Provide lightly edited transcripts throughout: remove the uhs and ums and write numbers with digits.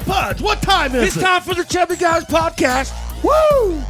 Pudge, what time is it? It's time for the Chubby Guys podcast. Woo!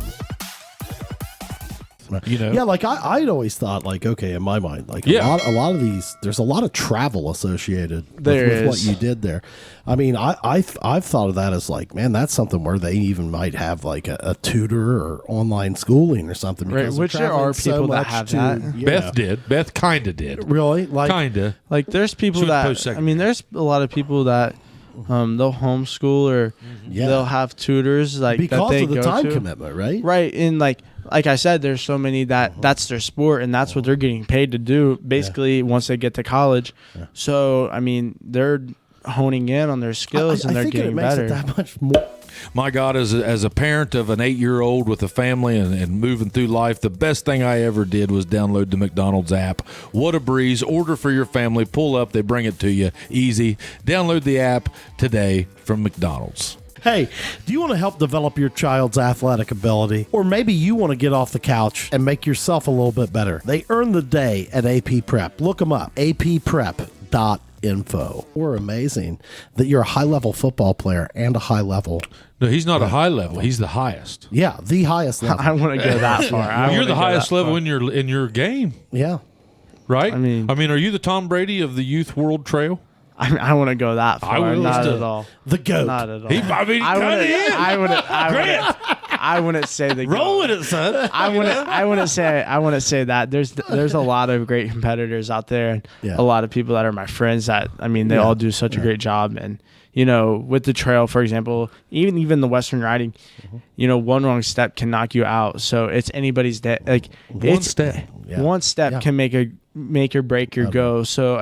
You know? Yeah, like I'd always thought, like, okay, in my mind, like a lot of these, there's a lot of travel associated with what you did there. I mean, I've thought of that as like, man, that's something where they even might have like a tutor or online schooling or something. Right, which there are people that have that. Beth did. Beth kind of did. Really? Like, kind of. Like, there's people that, I mean, there's a lot of people that they'll homeschool or they'll have tutors like because that they of the go time to. commitment, right? Right, and like I said, there's so many that's their sport and that's what they're getting paid to do basically once they get to college. So I mean, they're honing in on their skills and they're getting better. I think it makes it that much more. My God, as a parent of an 8-year-old with a family and moving through life, the best thing I ever did was download the McDonald's app. What a breeze. Order for your family. Pull up. They bring it to you. Easy. Download the app today from McDonald's. Hey, do you want to help develop your child's athletic ability? Or maybe you want to get off the couch and make yourself a little bit better? They earn the day at AP Prep. Look them up. apprep.info. We're amazing that you're a high-level football player and a high-level. No, he's not a high level. He's the highest. Yeah, the highest level. I want to go that far. You're the highest level in your game. Yeah. Right? I mean, are you the Tom Brady of the youth world trail? I want to go that far. Not at all. The GOAT. Not at all. I wouldn't say the GOAT. Roll with it, son. I wouldn't say that. There's a lot of great competitors out there, and a lot of people that are my friends that they all do such a great job. And with the trail, for example, even the Western riding, one wrong step can knock you out. So it's anybody's day. Like one step can make or break your go. So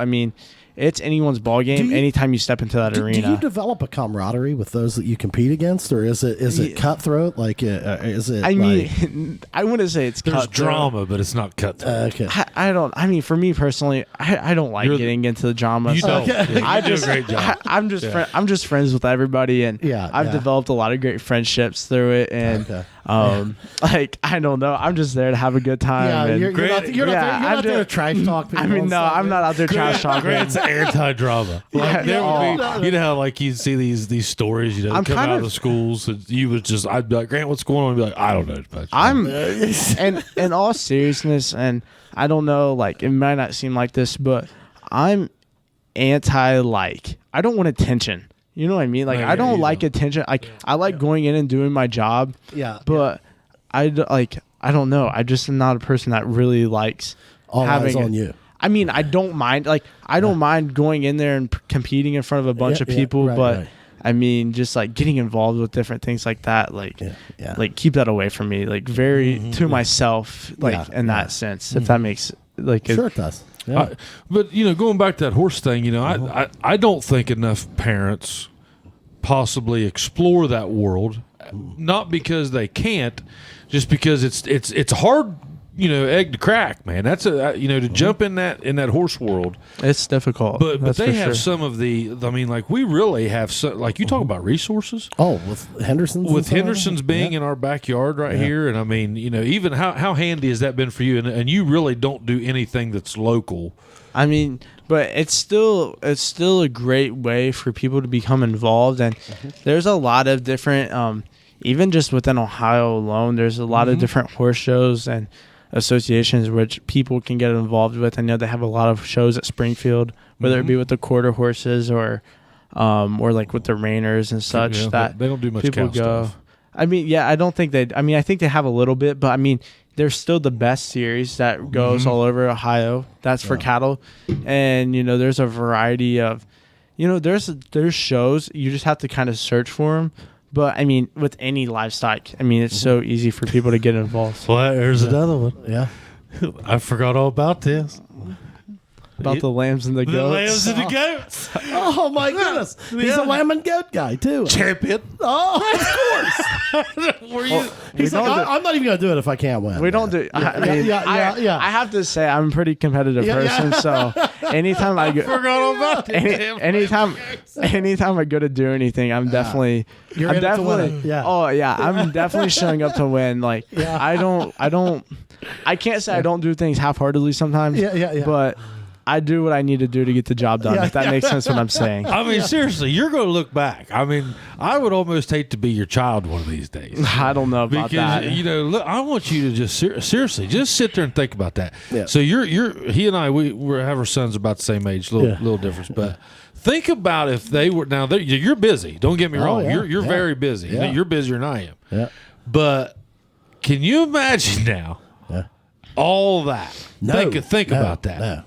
it's anyone's ball game anytime you step into that arena. Do you develop a camaraderie with those that you compete against, or is it cutthroat? Like, is it? I wouldn't say it's there's cutthroat. drama, but it's not cutthroat. Okay. I don't. For me personally, I don't like getting into the drama. You don't. I do a great job. I'm just friends with everybody, and I've developed a lot of great friendships through it. And I don't know. I'm just there to have a good time. Yeah, and you're not there to trash talk people. I'm not out there trash talking. Grant's anti-drama. There would be, how like you see these stories, come out of the schools, and I'd be like, Grant, what's going on? And be like, I don't know. I'm and in all seriousness, and I don't know, like it might not seem like this, but I'm I don't want attention. You know what I mean? Like I don't like attention. Like I like going in and doing my job. Yeah. But I don't know. I just am not a person that really likes all having eyes on you. I don't mind. Like I don't mind going in there and competing in front of a bunch of people, but just like getting involved with different things like that, like keep that away from me. Like very to myself, like in that sense. If that makes sure it does. Yeah. But going back to that horse thing, I don't think enough parents possibly explore that world, not because they can't, just because it's a hard egg to crack, man. That's to jump in that horse world. It's difficult. But they have some of the. We really have some. Like you talk about resources. Oh, with Henderson's. With Henderson's being in our backyard right here, and even how handy has that been for you? And you really don't do anything that's local. But it's still a great way for people to become involved, and there's a lot of different. Even just within Ohio alone, there's a lot of different horse shows and associations which people can get involved with. I know they have a lot of shows at Springfield, whether it be with the quarter horses or like with the reiners and such. That they don't do much people cow go. stuff. I don't think they. I think they have a little bit, but there's still the best series that goes all over Ohio. That's for cattle, and there's a variety of, there's shows. You just have to kind of search for them. But with any livestock, it's so easy for people to get involved. Well, there's another one. Yeah, I forgot all about this. About the lambs and the goats. The lambs and the goats. Oh my goodness, he's a lamb and goat guy too. Champion. Oh, of course. Were you? He's like, I'm not even gonna do it if I can't win. We don't do. I have to say I'm a pretty competitive person, so anytime I go, forgot all about it. Anytime I go to do anything, I'm definitely. You're in it to win it. Yeah. Oh yeah, I'm definitely showing up to win. Like I can't say I don't do things half-heartedly sometimes. Yeah. But I do what I need to do to get the job done. If that makes sense, what I'm saying. I mean, seriously, you're going to look back. I mean, I would almost hate to be your child one of these days. I don't know about because, that. look, I want you to just seriously just sit there and think about that. Yeah. So he and I, we have our sons about the same age, little difference, but think about if they were now. You're busy. Don't get me wrong. Yeah. You're very busy. Yeah. You're busier than I am. Yeah. But can you imagine now all that? No. Think about that. No.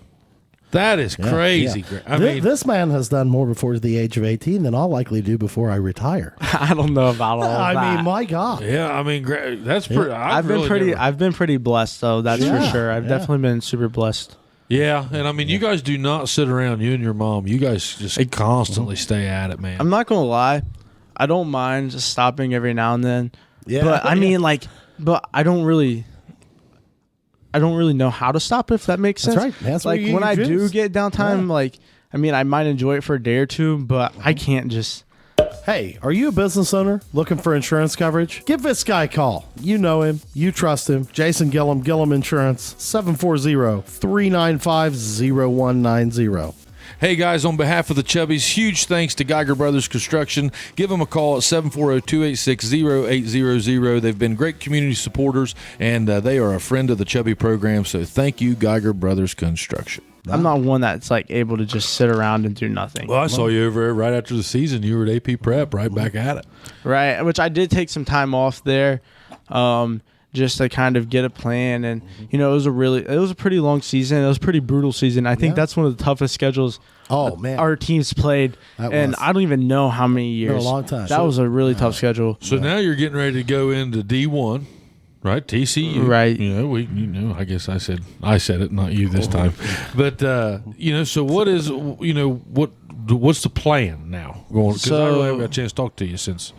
That is crazy. Yeah. I mean, this man has done more before the age of 18 than I'll likely do before I retire. I don't know about all of that. I mean, my God. yeah, I mean, that's pretty. I've been pretty blessed though. That's for sure. I've definitely been super blessed. Yeah, and I mean, you guys do not sit around. You and your mom, you guys just constantly stay at it, man. I'm not gonna lie, I don't mind just stopping every now and then. Yeah. But I mean, but I don't really know how to stop, if that makes sense. That's right. That's like what you when I do use. get downtime, I mean, I might enjoy it for a day or two, but I can't just. Hey, are you a business owner looking for insurance coverage? Give this guy a call. You know him. You trust him. Jason Gillum, Gillum Insurance, 740-395-0190. Hey guys, on behalf of the Chubbies, huge thanks to Geiger Brothers Construction. Give them a call at 740-286-0800. They've been great community supporters, and they are a friend of the Chubby program, so thank you, Geiger Brothers Construction. I'm not one that's able to just sit around and do nothing. Well, I saw you over there right after the season. You were at AP Prep, right back at it. Right, which I did take some time off there, just to kind of get a plan, and it was a pretty long season. It was a pretty brutal season. I think that's one of the toughest schedules. Oh, man. Our teams played, and I don't even know how many years. Been a long time. That was a really tough schedule. So now you're getting ready to go into D1. Right, TCU. Right. I guess I said it, not you this time. But so what is what's the plan now going? Because I really haven't got a chance to talk to you since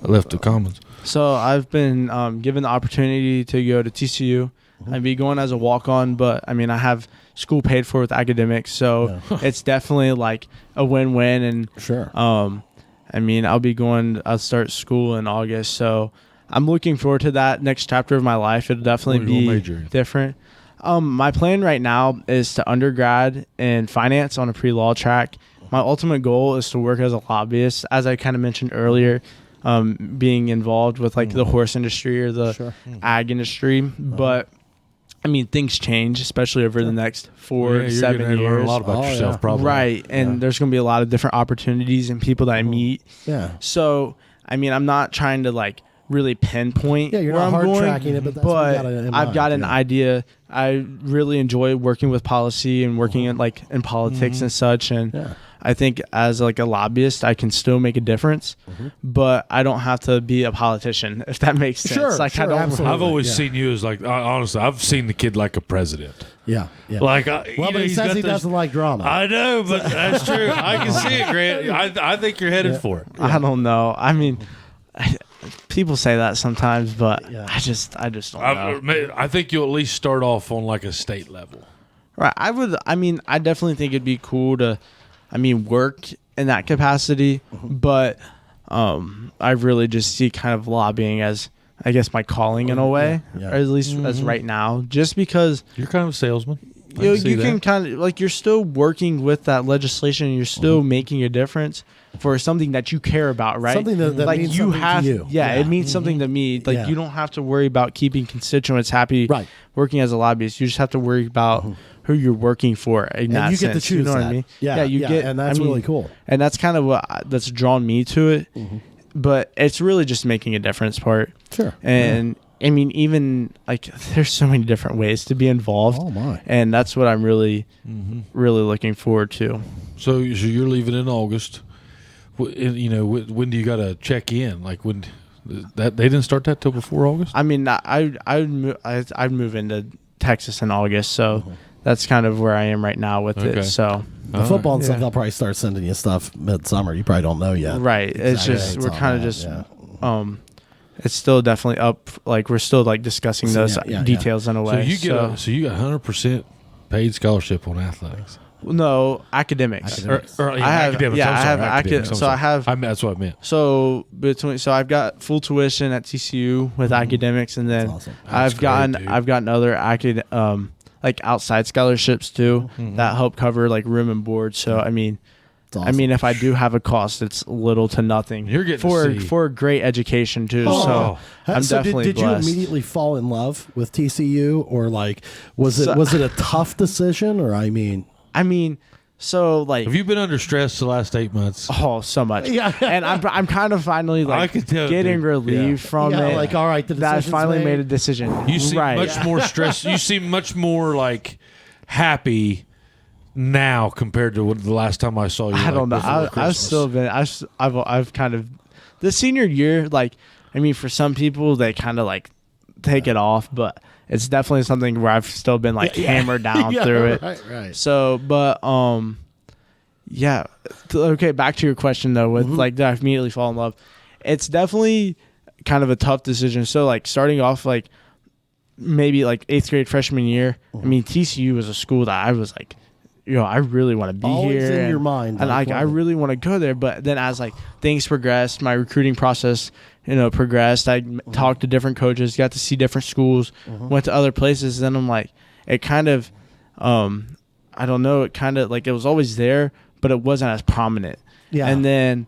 I left the Commons. So I've been given the opportunity to go to TCU. I'd be going as a walk-on, but I mean I have school paid for with academics, so it's definitely like a win-win. And Sure. I mean I'll start school in August, so I'm looking forward to that next chapter of my life. It'll definitely be different. My plan right now is to undergrad in finance on a pre-law track. My ultimate goal is to work as a lobbyist, as I kind of mentioned earlier, being involved with the horse industry or the ag industry. But I mean, things change, especially over the next 4 to 7 years. Learn a lot about yourself, probably. Right, and there's going to be a lot of different opportunities and people that I meet. Yeah. So, I mean, I'm not trying to really pinpoint you're where not I'm hard going, tracking it, but that's what you got in I've mind, got an idea. I really enjoy working with policy and working in politics and such, and I think as a lobbyist I can still make a difference, but I don't have to be a politician, if that makes sense. Sure, absolutely. I've always seen you as honestly, I've seen the kid like a president. Yeah. But he says he doesn't like drama. I know, but that's true. I can see it, Grant. I think you're headed for it. I don't know. I mean, people say that sometimes, but I just don't know. I think you'll at least start off on a state level. Right. I definitely think it'd be cool to, work in that capacity, but I really just see kind of lobbying as, I guess, my calling in a way, or at least as right now, just because you're kind of a salesman. you can kind of you're still working with that legislation, and you're still making a difference for something that you care about, right? Something that means you something have, to you. it means something to me. You don't have to worry about keeping constituents happy. Right. Working as a lobbyist, you just have to worry about who you're working for. In that you get sense, to choose. You know that. what I mean? Yeah. You get, and that's really cool. And that's kind of that's drawn me to it. But it's really just making a difference part. Sure. And I mean, even there's so many different ways to be involved. Oh my! And that's what I'm really, really looking forward to. So you're leaving in August. When do you got to check in? When that they didn't start that till before August? I mean, I'd move into Texas in August, so that's kind of where I am right now with it. So the football and stuff, they'll probably start sending you stuff midsummer. You probably don't know yet. Right. It's just we're kind of just it's still definitely up. We're still discussing those details in a way. So you got 100% paid scholarship on athletics. No, academics. Academics. That's what I meant. So I've got full tuition at TCU with academics, and then awesome. I've gotten other like outside scholarships too that help cover like room and board. So I mean, awesome. if I do have a cost, it's little to nothing. You're getting for a great education too. So I'm definitely did blessed. you immediately fall in love with TCU, or like was it a tough decision, or I mean, so like, have you been under stress the last 8 months? oh, so much. Yeah. And I'm kind of finally I like can tell, getting dude. relief from yeah, it. like all right, the that I decision's finally made a made. decision. You seem right. much more stressed. You seem much more like happy now compared to the last time I saw you. I don't know. before I've Christmas. still been. I've kind of the senior year. Like, I mean, for some people, they kind of like take it off, but it's definitely something where I've still been like hammered down through it. Right. So, but yeah. Okay, back to your question though. With like, did I immediately fall in love? It's definitely kind of a tough decision. So, like, starting off like maybe like 8th grade freshman year. I mean, TCU was a school that I was like, I really want to be Always here. in your mind, And like, I really want to go there. But then as like things progressed, my recruiting process, progressed. I talked to different coaches, got to see different schools, went to other places. Then I'm like, it kind of, I don't know, it kind of like it was always there, but it wasn't as prominent. Yeah. And then,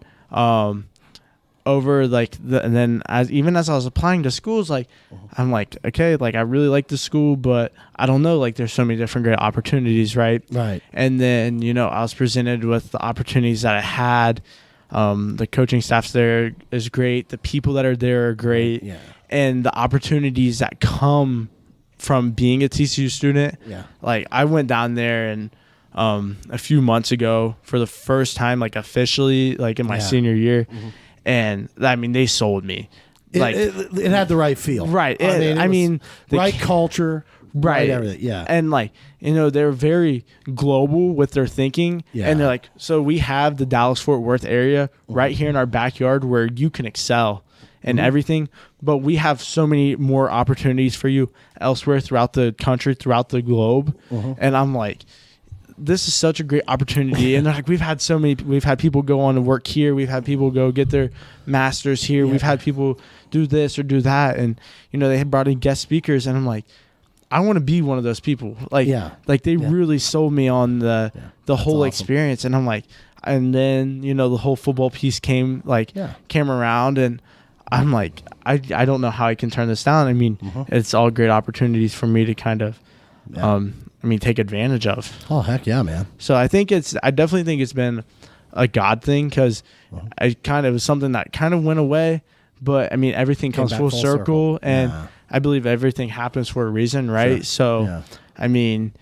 over like and then as I was applying to schools, like I'm like, okay, like I really like the school, but I don't know, like there's so many different great opportunities, right? And then I was presented with the opportunities that I had. The coaching staffs there is great, the people that are there are great, and the opportunities that come from being a TCU student. Like I went down there and a few months ago for the first time, like officially, like in my senior year. And I mean, they sold me. Like it had the right feel, right? I mean, the right culture, right everything, And like they're very global with their thinking, and they're like, so we have the Dallas-Fort Worth area right here in our backyard where you can excel and everything, but we have so many more opportunities for you elsewhere throughout the country, throughout the globe, and I'm like, this is such a great opportunity. And they're like, we've had people go on to work here. We've had people go get their masters here. We've had people do this or do that. And, they had brought in guest speakers. And I'm like, I want to be one of those people. Like, they really sold me on the whole experience. And I'm like, and then, the whole football piece came around, and I'm like, I don't know how I can turn this down. I mean, it's all great opportunities for me to kind of, take advantage of. Oh, heck yeah, man. So I definitely think it's been a God thing, because it was something that kind of went away, but I mean, everything comes full circle, and I believe everything happens for a reason, right? Sure. So, I mean,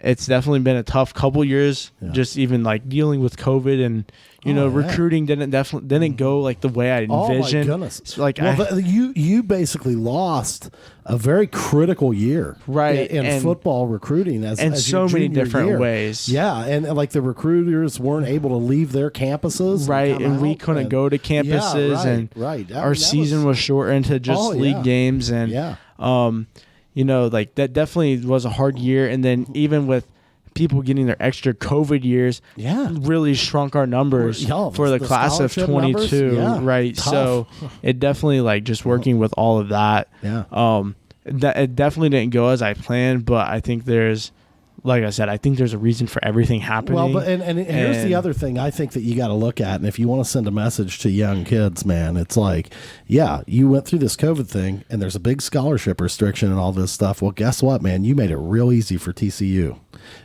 it's definitely been a tough couple years, just even like dealing with COVID, and recruiting didn't go like the way I envisioned. Oh my goodness! Like you basically lost a very critical year, right, in football recruiting, as so many different year. ways. Yeah, and like the recruiters weren't able to leave their campuses, right, and we couldn't go to campuses, and our season was shortened to just league games, and like that definitely was a hard year. And then even with people getting their extra COVID years, really shrunk our numbers for the class of 22, right? Tough. So it definitely like just working with all of that. It definitely didn't go as I planned, but I think there's, like I said, I think there's a reason for everything happening. Well, but and here's the other thing I think that you got to look at, and if you want to send a message to young kids, man, it's like, you went through this COVID thing, and there's a big scholarship restriction and all this stuff. Well, guess what, man? You made it real easy for TCU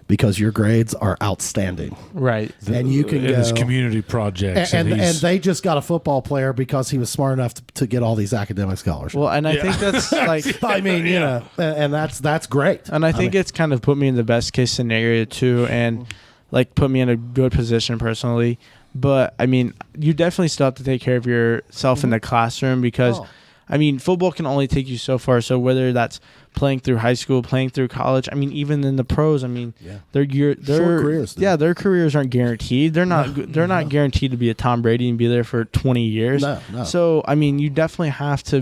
because your grades are outstanding, right? And you can go his community projects, and they just got a football player because he was smart enough to get all these academic scholarships. Well, and I think that's like, I mean, and that's great. And I think it's kind of put me in the best case scenario too, and like put me in a good position personally. But I mean, you definitely still have to take care of yourself in the classroom, because I mean, football can only take you so far. So whether that's playing through high school, playing through college, I mean, even in the pros, I mean, their short careers, their careers aren't guaranteed. They're not guaranteed to be a Tom Brady and be there for 20 years. No. So I mean, you definitely have to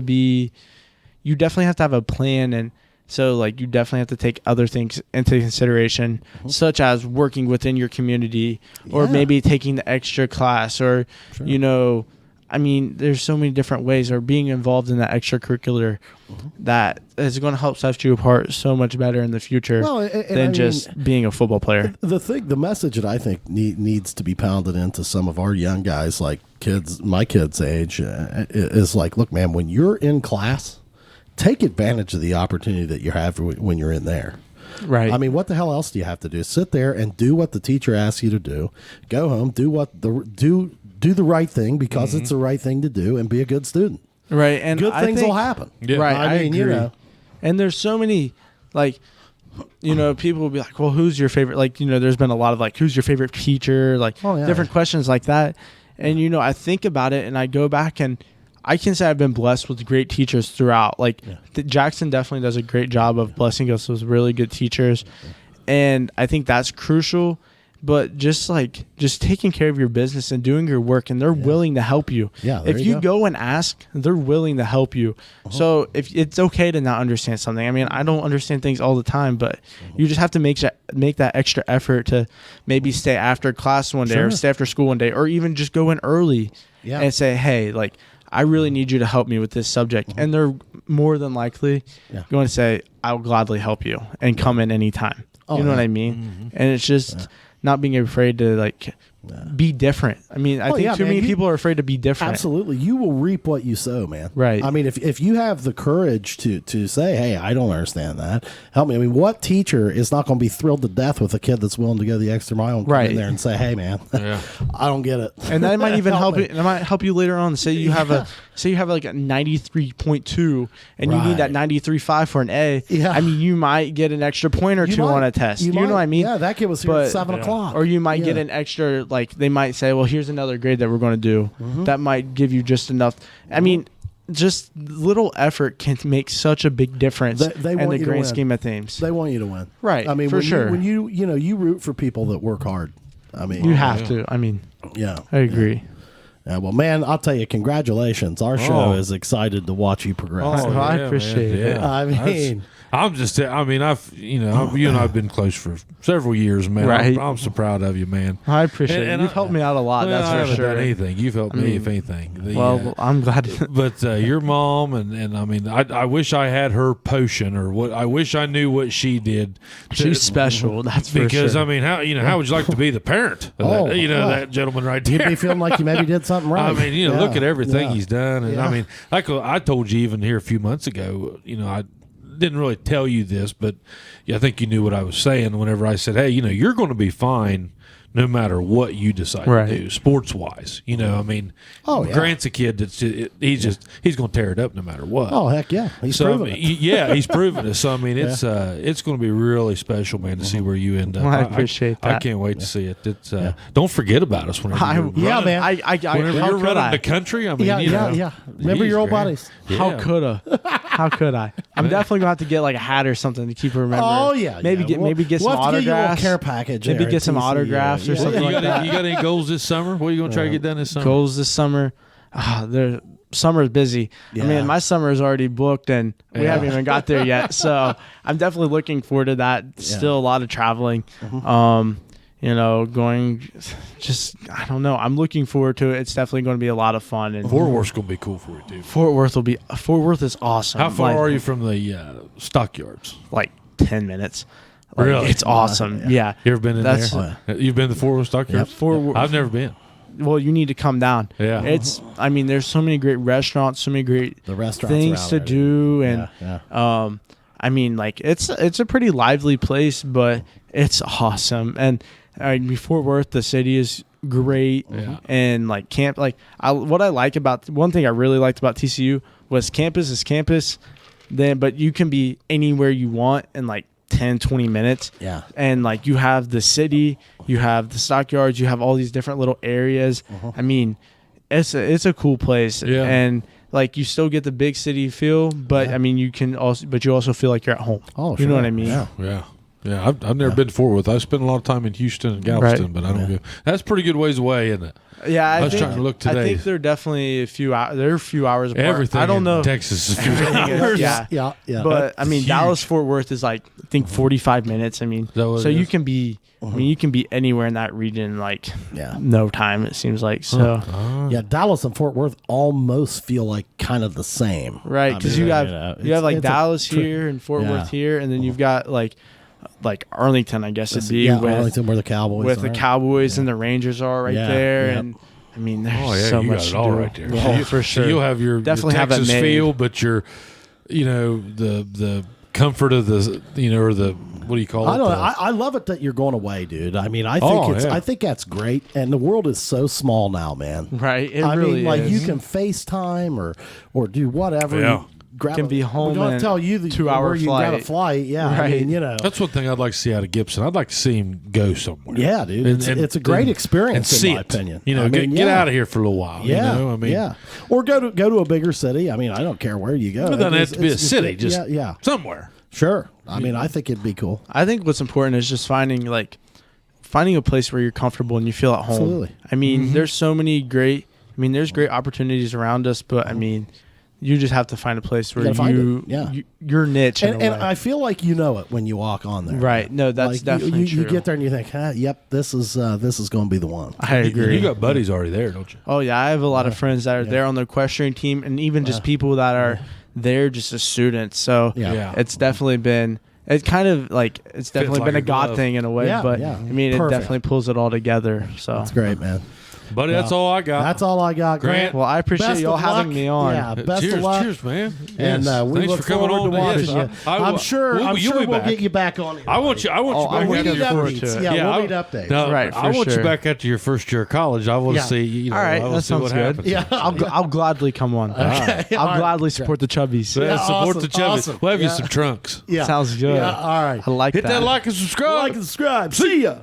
have a plan, and so like you definitely have to take other things into consideration, such as working within your community, or maybe taking the extra class, or I mean, there's so many different ways, or being involved in that extracurricular that is going to help set you apart so much better in the future than just being a football player. The message that I think needs to be pounded into some of our young guys, like my kids' age, is like, look, man, when you're in class, take advantage of the opportunity that you have when you're in there. Right. I mean, what the hell else do you have to do? Sit there and do what the teacher asks you to do. Go home, do the right thing because it's the right thing to do, and be a good student. Right. And good things will happen. Yeah. Right. I mean, agree. And there's so many, like, people will be like, well, who's your favorite? Like, there's been a lot of like, who's your favorite teacher? Like different questions like that. And, I think about it and I go back and I can say I've been blessed with great teachers throughout. Like Jackson definitely does a great job of blessing us with really good teachers. And I think that's crucial. But just taking care of your business and doing your work, and they're willing to help you. Yeah, if you go and ask, they're willing to help you. So if it's okay to not understand something. I mean, I don't understand things all the time, but you just have to make that extra effort to maybe stay after class one day or stay after school one day, or even just go in early and say, hey, like, I really need you to help me with this subject. And they're more than likely going to say, I'll gladly help you and come in anytime. You know what I mean? And it's just not being afraid to be different. I mean, I think too many people are afraid to be different. Absolutely. You will reap what you sow, man. Right. I mean, if you have the courage to say, hey, I don't understand that, help me. I mean, what teacher is not going to be thrilled to death with a kid that's willing to go the extra mile and come in there and say, hey, man, I don't get it. And that might even help you. It might help you later on. Say you have like a 93.2 and you need that 93.5 for an A. Yeah. I mean, you might get an extra point or two on a test. You know what I mean? Yeah, that kid was here at 7 o'clock. Or you might get an extra, like they might say, well, here's another grade that we're going to do. That might give you just enough. I mean, just little effort can make such a big difference in the grand scheme of things. They want you to win. Right. I mean, for sure. When you root for people that work hard. I mean, you have to. I mean, I agree. Yeah, well, man, I'll tell you, congratulations. Our show is excited to watch you progress. I appreciate it. I mean, I'm just, I mean, you and I've been close for several years, man. Right. I'm so proud of you, man. I appreciate it. You've helped me out a lot. Well, that's I for haven't sure. done anything. You've helped me, if anything. Well, I'm glad. But your mom and I mean, I wish I had her potion, or what. I wish I knew what she did. She's special. That's for because sure. I mean, how would you like to be the parent of that, that gentleman right there? You'd be feeling like you maybe did something right. I mean, look at everything he's done, and I mean, like I told you even here a few months ago, I didn't really tell you this, but I think you knew what I was saying whenever I said, hey, you're going to be fine no matter what you decide to do, sports wise. I mean, Grant's a kid that's he's going to tear it up no matter what. Oh, heck yeah. He's proven it. He's proven it. So I mean, it's going to be really special, man, to see where you end up. Well, I appreciate that. I can't wait to see it. It's don't forget about us whenever man. whenever you're running the country. I mean, Remember your old buddies. How could I? I'm definitely gonna have to get like a hat or something to keep remembering. Oh yeah, maybe get some autographs. Care package. Maybe get some autographs or something like that. You got any goals this summer? What are you gonna try to get done this summer? Goals this summer. Summer's busy. Yeah. I mean, my summer is already booked, and we haven't even got there yet. So I'm definitely looking forward to that. Still a lot of traveling. Going, I don't know. I'm looking forward to it. It's definitely going to be a lot of fun. And Fort Worth's going to be cool for you, too. Fort Worth is awesome. How far are you from the stockyards? Like 10 minutes. Really? It's awesome. Yeah. You ever been in there? You've been to Fort Worth stockyards? Yep. I've never been. Well, you need to come down. Yeah. There's so many great restaurants, so many great things to do. And, it's a pretty lively place, but it's awesome. And, Fort Worth, the city is great, and one thing I really liked about TCU was campus is campus, but you can be anywhere you want in like 10-20 minutes. And you have the city, you have the stockyards, you have all these different little areas. I mean, it's a cool place. And you still get the big city feel, but I mean you also feel like you're at home. Oh, you know what I mean? Yeah. Yeah, I've never been to Fort Worth. I spent a lot of time in Houston and Galveston, but I don't go. That's pretty good ways away, isn't it? Yeah, I was trying to look today. I think they're definitely a few hours. They're a few hours apart. Everything I don't in know. Texas is a few hours. Yeah. Yeah. But I mean, huge. Dallas Fort Worth is like I think 45 minutes. I mean, that what so it you is? can be. I mean, you can be anywhere in that region in like Yeah. no time. It seems like so. Yeah, Dallas and Fort Worth almost feel like kind of the same. Right, because you have like Dallas here and Fort Yeah. Worth here, and then you've got like Arlington, I guess it'd be with Arlington where the Cowboys the are. Cowboys and the Rangers are right Yeah, there, yep. and I mean there's Oh yeah, so you much got it all to do. right there. Yeah, for sure. So you'll have your Definitely have it Texas made. feel, but your, the comfort of the, or the, what do you call it? I don't know. The- I love it that you're going away, dude. I mean, I think yeah. I think that's great. And the world is so small now, man. Right, it I really mean, like is. you can FaceTime or do whatever. Yeah. You grab Can be home We're going in to tell you the 2-hour where you got a flight. flight. Yeah, I Right. mean, That's one thing I'd like to see out of Gibson. I'd like to see him go somewhere. Yeah, dude. It's a great experience and see in my it. opinion. You know, I mean, get yeah. out of here for a little while. Yeah, You know? I mean, yeah. Or go to a bigger city. I mean, I don't care where you go. it doesn't have to be a It's- city, just yeah. somewhere. Sure. I mean, I think it'd be cool. I think what's important is just finding a place where you're comfortable and you feel at home. Absolutely. I mean, there's so many great. I mean, there's great opportunities around us, but I mean, you just have to find a place where gotta find it. Yeah. your niche. In And a way. I feel like you know it when you walk on there. Right. No, that's Like, definitely you true. get there and you think, yep, this is going to be the one. I agree. You got buddies already there, don't you? Oh yeah, I have a lot of friends that are there on the equestrian team, and even just people that are there just as students. So Yeah. it's definitely been. It's kind of like it's definitely like been a a God glove. thing in a way, Yeah, but yeah. I mean, Perfect. it definitely pulls it all together. So That's great, man. Buddy, that's all I got. That's all I got, Grant. well, I appreciate Best y'all of having luck. me on. Yeah, best cheers, of luck. cheers, man. And Yes. we Thanks look for coming forward on. to watching Yes, you. I'm sure you'll be we'll back. get you back on here. I want you I'm back looking we after need your forward first. to it. updates. I- We'll need updates. No, Right, for I want sure. you back after your first year of college. I want to Yeah. see. You know, All right, I want that to see what sounds good. happens. Yeah. I'll gladly come on. Okay. I'll All right. gladly support the Chubbies. Yeah, support awesome, the Chubby. awesome. We'll have you Yeah. some trunks. Yeah. Sounds good. Yeah, all right. I like Hit that. that like and subscribe. Like and subscribe. See ya.